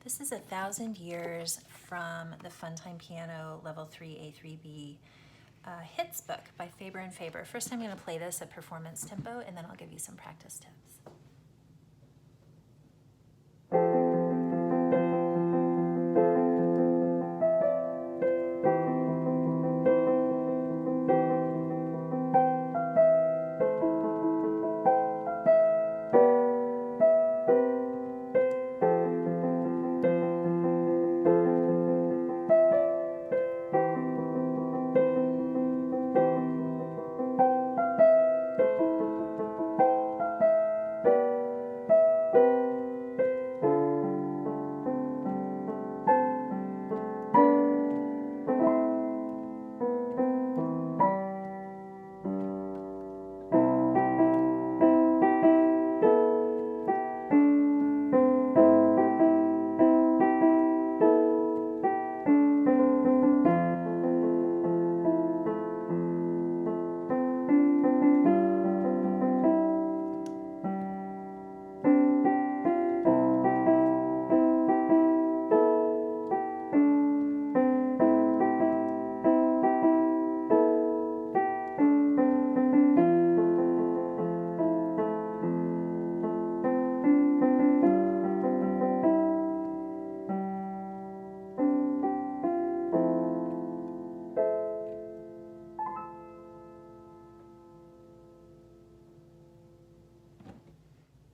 This is 1,000 Years from the FunTime Piano Level 3A-3B Hits book by Faber and Faber. First I'm going to play this at performance tempo, and then I'll give you some practice tips.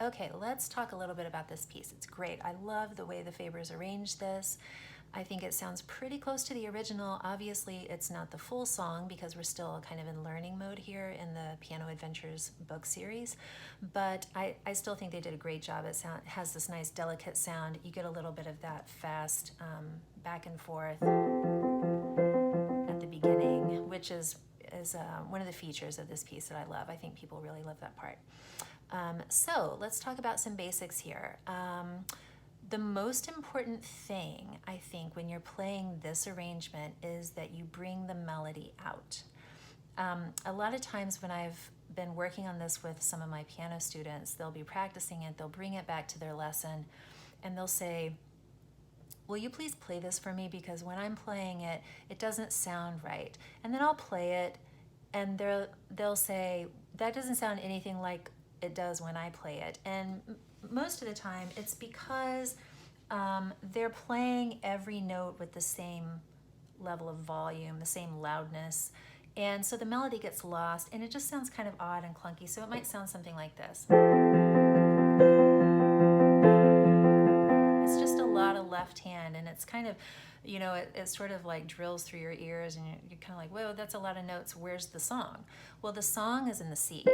Okay, let's talk a little bit about this piece. It's great. I love the way the Fabers arranged this. I think it sounds pretty close to the original. Obviously, it's not the full song because we're still kind of in learning mode here in the Piano Adventures book series, but I still think they did a great job. It has this nice delicate sound. You get a little bit of that fast back and forth at the beginning, which is one of the features of this piece that I love. I think people really love that part. So let's talk about some basics here. The most important thing, I think, when you're playing this arrangement is that you bring the melody out. A lot of times when I've been working on this with some of my piano students, they'll be practicing it, they'll bring it back to their lesson, and they'll say, will you please play this for me, because when I'm playing it, it doesn't sound right. And then I'll play it, and they'll say, that doesn't sound anything like it does when I play it. And most of the time it's because they're playing every note with the same level of volume, the same loudness, and so the melody gets lost and it just sounds kind of odd and clunky. So it might sound something like this. It's just a lot of left hand, and it's kind of, you know, it sort of like drills through your ears, and you're kind of like, whoa, that's a lot of notes. Where's the song? Well, the song is in the C's.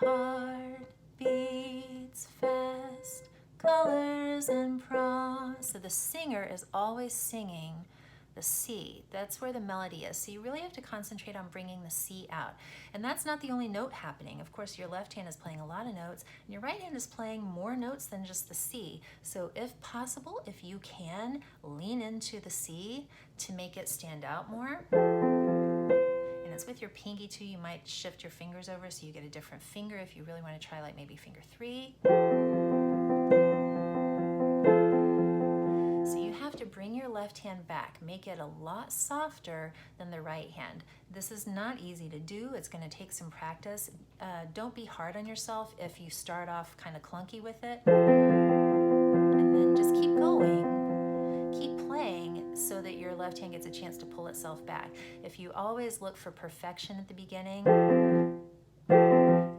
Heart beats fast, colors and prom. So the singer is always singing the C. That's where the melody is. So you really have to concentrate on bringing the C out. And that's not the only note happening. Of course, your left hand is playing a lot of notes, and your right hand is playing more notes than just the C. So if possible, if you can, lean into the C to make it stand out more. And it's with your pinky too. You might shift your fingers over so you get a different finger if you really want to try, like maybe finger 3. So you have to bring your left hand back, make it a lot softer than the right hand. This is not easy to do. It's going to take some practice. Don't be hard on yourself if you start off kind of clunky with it. And then just keep going. Keep playing so that your left hand gets a chance to pull itself back. If you always look for perfection at the beginning,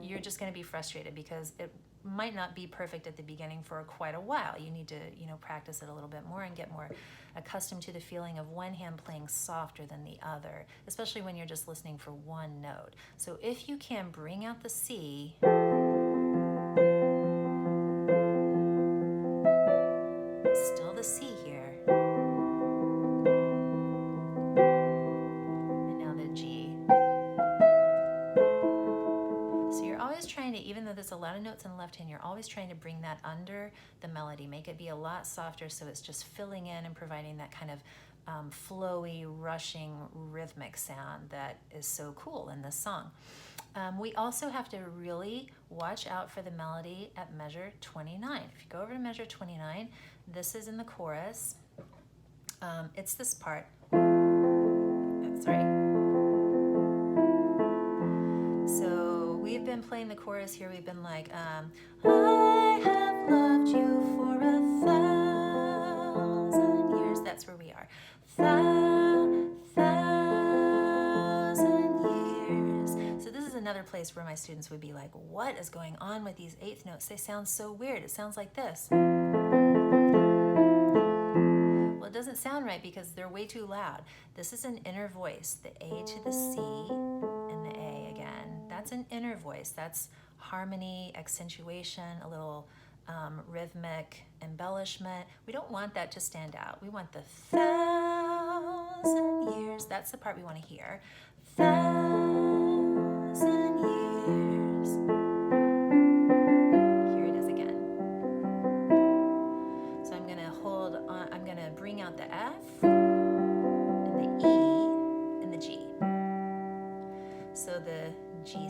you're just going to be frustrated because it might not be perfect at the beginning for quite a while. You need to, practice it a little bit more and get more accustomed to the feeling of one hand playing softer than the other, especially when you're just listening for one note. So if you can bring out the C, still the C here. And now the G. So you're always trying to, even though there's a lot of notes in the left hand, you're always trying to bring that under the melody, make it be a lot softer so it's just filling in and providing that kind of flowy, rushing, rhythmic sound that is so cool in this song. We also have to really watch out for the melody at measure 29. If you go over to measure 29, this is in the chorus. It's this part. Sorry. So we've been playing the chorus here. We've been like, I have loved you for 1,000 years. That's where we are. 1,000 years. So this is another place where my students would be like, what is going on with these eighth notes? They sound so weird. It sounds like this. Well, it doesn't sound right because they're way too loud. This is an inner voice, the A to the C and the A again. That's an inner voice. That's harmony, accentuation, a little rhythmic embellishment. We don't want that to stand out. We want the 1,000 years. That's the part we want to hear. 1,000 years. Here it is again. So I'm going to hold on, I'm going to bring out the F and the E and the G. So the G,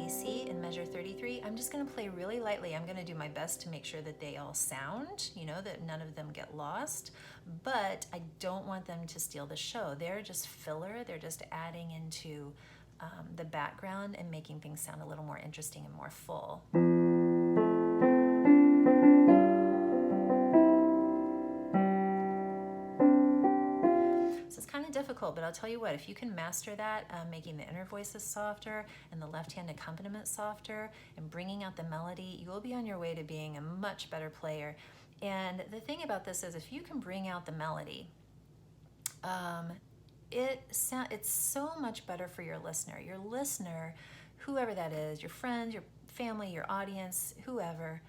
C in measure 33, I'm just going to play really lightly. I'm going to do my best to make sure that they all sound, that none of them get lost, but I don't want them to steal the show. They're just filler. They're just adding into the background and making things sound a little more interesting and more full. Difficult, but I'll tell you what, if you can master that, making the inner voices softer and the left-hand accompaniment softer and bringing out the melody, you will be on your way to being a much better player. And the thing about this is if you can bring out the melody, it's so much better for your listener. Your listener, whoever that is, your friends, your family, your audience, whoever,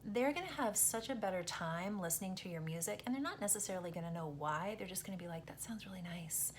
they're going to have such a better time listening to your music, and they're not necessarily going to know why. They're just going to be like, that sounds really nice.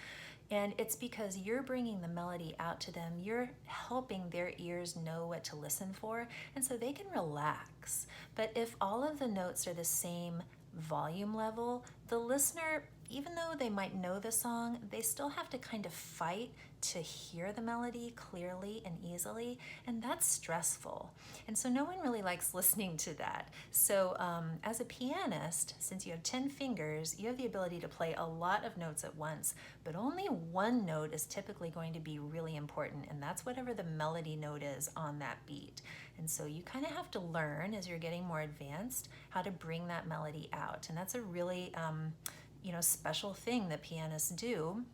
And it's because you're bringing the melody out to them. You're helping their ears know what to listen for, and so they can relax. But if all of the notes are the same volume level, the listener, even though they might know the song, they still have to kind of fight to hear the melody clearly and easily, and that's stressful. And so no one really likes listening to that. So as a pianist, since you have 10 fingers, you have the ability to play a lot of notes at once, but only one note is typically going to be really important, and that's whatever the melody note is on that beat. And so you kind of have to learn, as you're getting more advanced, how to bring that melody out. And that's a really special thing that pianists do.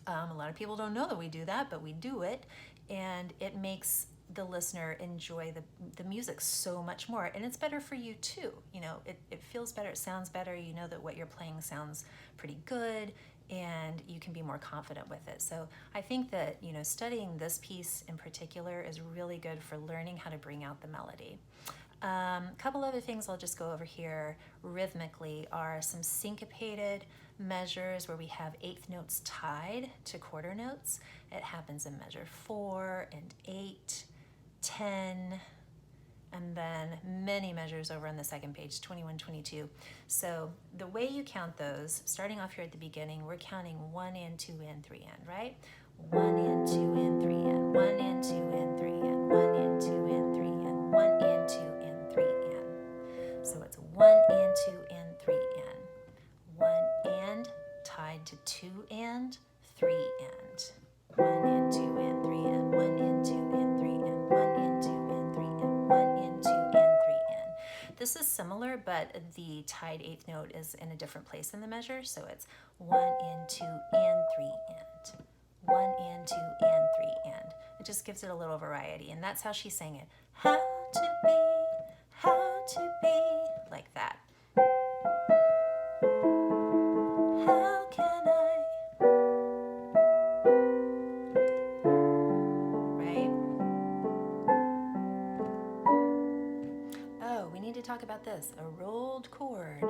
A lot of people don't know that we do that, but we do it, and it makes the listener enjoy the music so much more, and it's better for you too. It feels better, it sounds better, you know that what you're playing sounds pretty good, and you can be more confident with it. So I think that studying this piece in particular is really good for learning how to bring out the melody. A couple other things I'll just go over here rhythmically are some syncopated measures where we have eighth notes tied to quarter notes. It happens in measure 4 and 8, 10, and then many measures over on the second page, 21, 22. So the way you count those, starting off here at the beginning, we're counting 1 and 2 and 3 and, right? 1 and 2 and 3 and, 1 and 2 and 3 and, 1 and 2 and 3 and, 1 and 2 and 3 and. So it's 1 and 2 and 3 and, 1 and tied to 2 and 3 and, 1 and 2 and 3 and, 1 and 2 and 3 and, 1 and 2 and 3 and, 1 and 2 and 3 and. This is similar, but the tied eighth note is in a different place in the measure, so it's 1 and 2 and 3 and, 1 and 2 and 3 and. It just gives it a little variety, and that's how she sang it. How to be, like that. How can I? Right? Oh, we need to talk about this. A rolled chord.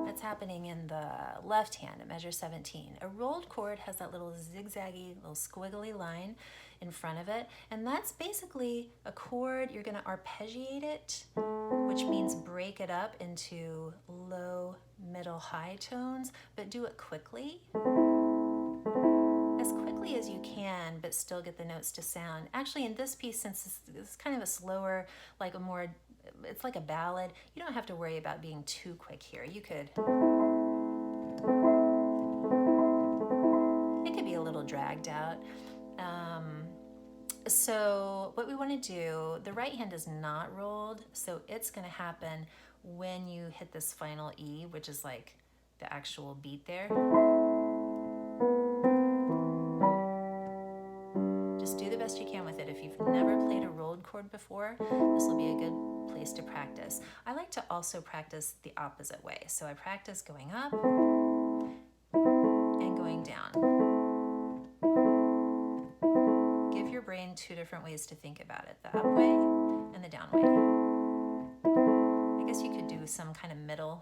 That's happening in the left hand at measure 17. A rolled chord has that little zigzaggy, little squiggly line in front of it, and that's basically a chord. You're going to arpeggiate it, which means break it up into low, middle, high tones, but do it quickly, as quickly quickly as you can, but still get the notes to sound. Actually, in this piece, since it's kind of a slower, like a more, it's like a ballad, you don't have to worry about being too quick here. You could, it could be a little dragged out. So what we want to do, the right hand is not rolled, so it's going to happen when you hit this final E, which is like the actual beat there. Just do the best you can with it. If you've never played a rolled chord before, this will be a good place to practice. I like to also practice the opposite way. So I practice going up and going down. Give your brain two different ways to think about it, the up way and the down way. I guess you could do some kind of middle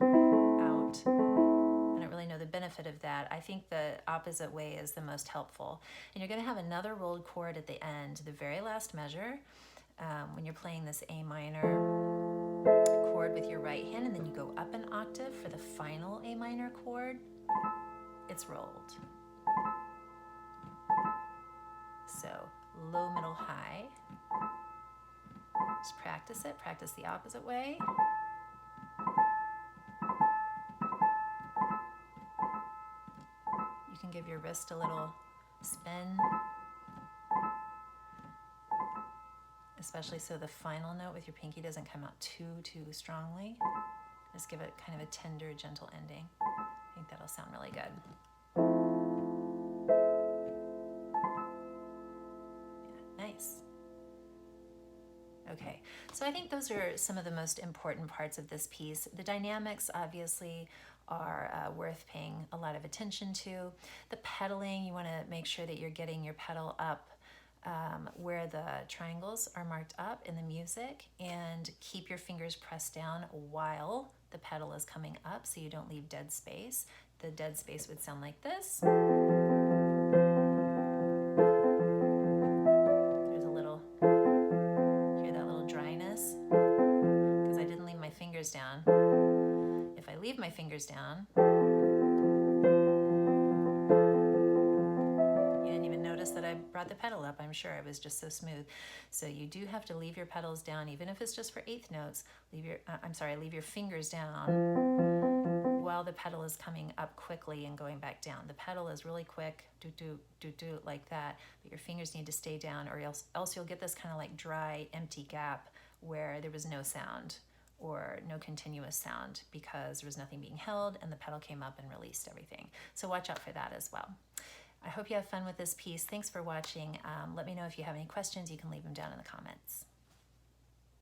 out. I don't really know the benefit of that. I think the opposite way is the most helpful. And you're going to have another rolled chord at the end, the very last measure, when you're playing this A minor chord with your right hand, and then you go up an octave for the final A minor chord. It's rolled. So low, middle, high. Just practice it. Practice the opposite way. You can give your wrist a little spin, especially so the final note with your pinky doesn't come out too strongly. Just give it kind of a tender, gentle ending. I think that'll sound really good. Yeah, nice. Okay, so I think those are some of the most important parts of this piece. The dynamics obviously are worth paying a lot of attention to. The pedaling, you want to make sure that you're getting your pedal up where the triangles are marked up in the music, and keep your fingers pressed down while the pedal is coming up so you don't leave dead space. The dead space would sound like this. There's a little, hear that little dryness? Because I didn't leave my fingers down. If I leave my fingers down, you didn't even notice that I brought the pedal up. I'm sure it was just so smooth. So you do have to leave your pedals down, even if it's just for eighth notes. Leave your fingers down while the pedal is coming up quickly and going back down. The pedal is really quick, do like that, but your fingers need to stay down, or else you'll get this kind of like dry, empty gap where there was no sound or no continuous sound because there was nothing being held and the pedal came up and released everything. So watch out for that as well. I hope you have fun with this piece. Thanks for watching. Let me know if you have any questions. You can leave them down in the comments.